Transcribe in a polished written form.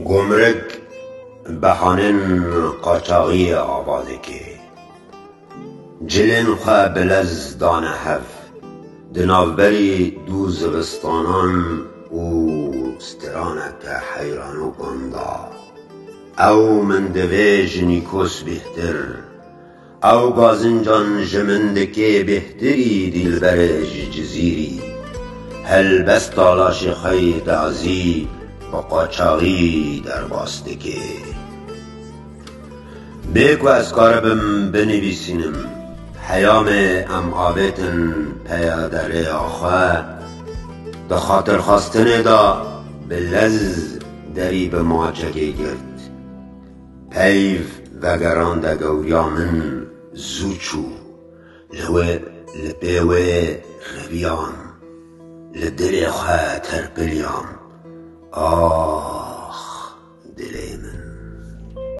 گمرک بهانن قاچاقی آوازه که جلن خواه بلز دانه هف دناوبری دو زبستانان او سترانک حیران و گندا او من دوی جنیکوس بهتر او گازنجان جمندکه بهتری دیلبر جزیری هل بس تالاش خی دازی با قاچاقی در باسته که بیکو از کاربم بنویسینم حیام ام آبتن پیادره آخواه دا خاطر خواستنه دا بلز دری به ماچگه گرد پیو وگران دا گوریامن زوچو لوه لبیوه رویام لدل خواه ترپلیام